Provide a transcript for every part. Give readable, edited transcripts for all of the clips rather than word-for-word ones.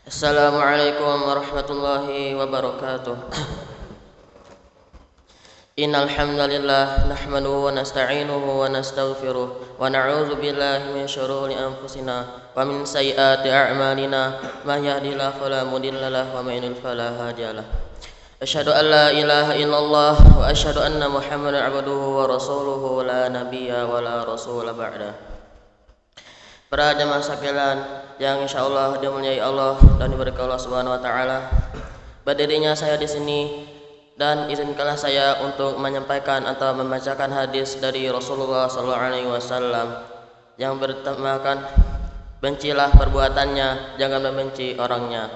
Assalamualaikum warahmatullahi wabarakatuh. Innal hamdalillah nahmaduhu wa nasta'inuhu wa nastaghfiruh wa na'udzu billahi min shururi anfusina wa min sayyiati a'malina may yahdihillahu fala mudilla lahu wa may yudlil fala hadiyalah. Asyhadu an la ilaha illallah wa asyhadu anna Muhammadan 'abduhu wa rasuluhu la nabiyya wa la rasula ba'da. Para jemaah sekalian yang insyaallah dimuliai Allah dan diberkahi Allah Subhanahu wa taala. Berdirinya saya di sini dan izinkanlah saya untuk menyampaikan atau membacakan hadis dari Rasulullah sallallahu alaihi wasallam yang bertemakan bencilah perbuatannya, jangan membenci orangnya.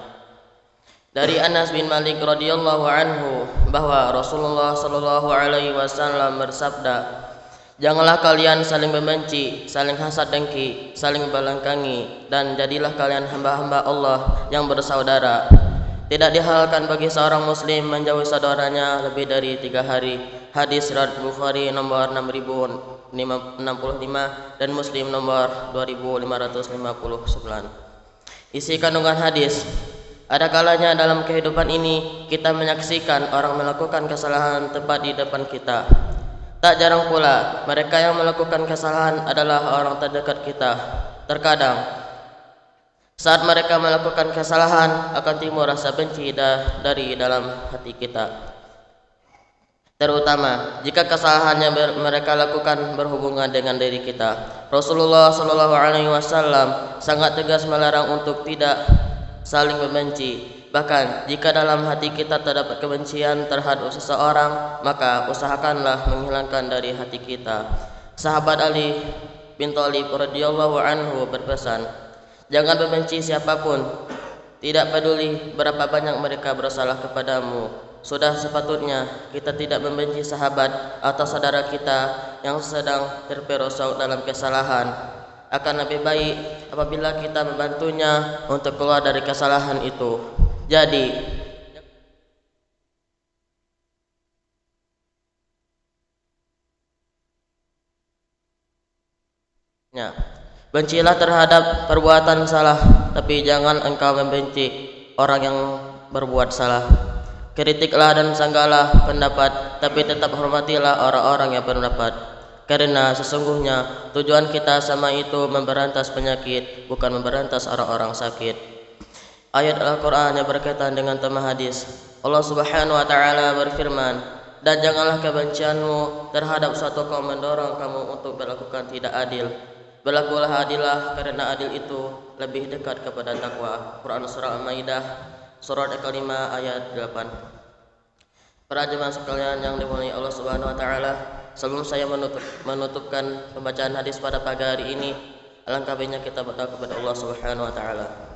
Dari Anas bin Malik radhiyallahu anhu bahwa Rasulullah sallallahu alaihi wasallam bersabda, janganlah kalian saling membenci, saling hasad dengki, saling membangkangi, dan jadilah kalian hamba-hamba Allah yang bersaudara. Tidak dihalalkan bagi seorang muslim menjauhi saudaranya lebih dari 3 hari. Hadis riwayat Bukhari nomor 6065 dan Muslim nomor 2559. Isi kandungan hadis: ada kalanya dalam kehidupan ini kita menyaksikan orang melakukan kesalahan tepat di depan kita. Tak jarang pula mereka yang melakukan kesalahan adalah orang terdekat kita. Terkadang saat mereka melakukan kesalahan akan timbul rasa benci dari dalam hati kita, terutama jika kesalahan yang mereka lakukan berhubungan dengan diri kita. Rasulullah sallallahu alaihi wasallam sangat tegas melarang untuk tidak saling membenci. Bahkan jika dalam hati kita terdapat kebencian terhadap seseorang, maka usahakanlah menghilangkan dari hati kita. Sahabat Ali bin Thalib radhiyallahu anhu berpesan, jangan membenci siapapun, tidak peduli berapa banyak mereka bersalah kepadamu. Sudah sepatutnya kita tidak membenci sahabat atau saudara kita yang sedang terperosok dalam kesalahan. Akan lebih baik apabila kita membantunya untuk keluar dari kesalahan itu. Jadi, bencilah terhadap perbuatan salah, tapi jangan engkau membenci orang yang berbuat salah. Kritiklah dan sanggalah pendapat, tapi tetap hormatilah orang-orang yang berpendapat. Karena sesungguhnya tujuan kita sama itu memberantas penyakit, bukan memberantas orang-orang sakit. Ayat Al-Quran yang berkaitan dengan tema hadis. Allah Subhanahu wa ta'ala berfirman, dan janganlah kebencianmu terhadap suatu kaum mendorong kamu untuk melakukan tidak adil. Berlakulah adillah, karena adil itu lebih dekat kepada takwa. Quran surah Al-Maidah surat ke-5 ayat 8. Para jemaah sekalian yang dimuliai Allah Subhanahu wa taala, sebelum saya menutupkan pembacaan hadis pada pagi hari ini, alangkah baiknya kita berdoa kepada Allah Subhanahu wa taala.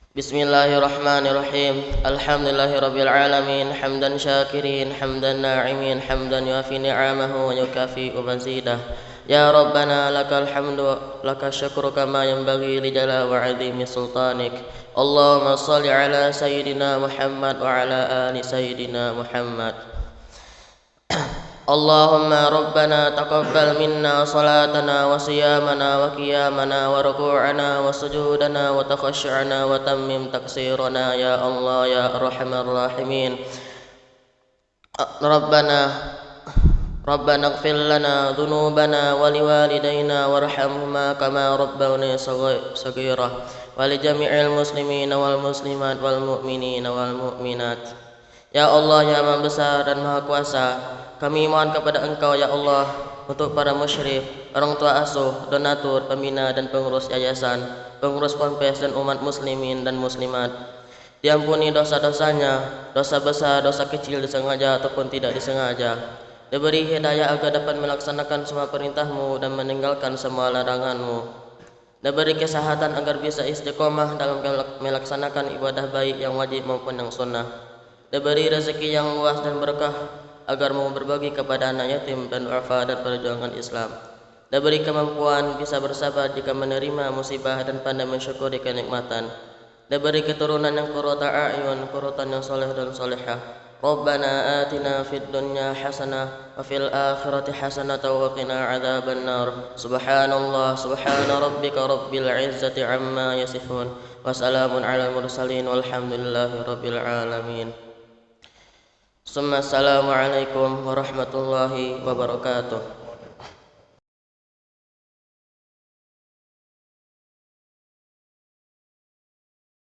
Bismillahirrahmanirrahim. Alhamdulillahirabbil alamin, hamdan syakirin, hamdan na'imin, hamdan yuafi ni'amahu wa yukafi'u mazidah. Ya Rabbana lakal hamdu lakal syukru kama yanbaghi li jalali wa 'azimi sultanik. Allahumma shalli ala sayyidina Muhammad wa ala ali sayyidina Muhammad. Allahumma rabbana taqabbal minna salatana wa siyamana wa qiyamana wa ruku'ana wa sujudana wa takhashu'ana wa tammim taksirana ya Allah ya arhamar rahimin. Rabbana ighfir lana dhunubana wa liwalidayna warhamhuma kama rabbawna saghira wa li jami'il muslimina wal muslimat wal mu'minina wal mu'minat. Ya Allah yang Maha Besar dan Maha Kuasa, kami mohon kepada Engkau ya Allah untuk para musyrif, orang tua asuh, donatur, pembina dan pengurus yayasan, pengurus ponpes dan umat muslimin dan muslimat. Diampuni dosa-dosanya, dosa besar, dosa kecil disengaja ataupun tidak disengaja. Diberi hidayah agar dapat melaksanakan semua perintah-Mu dan meninggalkan semua larangan-Mu. Diberi kesehatan agar bisa istiqomah dalam melaksanakan ibadah baik yang wajib maupun yang sunnah. Diberi rezeki yang luas dan berkah agar mau berbagi kepada anak yatim dan du'afa dan perjuangan Islam. Diberi kemampuan bisa bersabar jika menerima musibah dan pandai mensyukuri kenikmatan. Diberi keturunan yang qurrata a'yun, qurratan yang soleh dan solehah. Rabbana atina fid dunya hasanah wa fil akhirati hasanah wa qina adzabannar. Subhanallah, subhana rabbika rabbil izzati amma yasifun. wassalamun ala mursalin walhamdulillahi rabbil alamin. Assalamualaikum warahmatullahi wabarakatuh.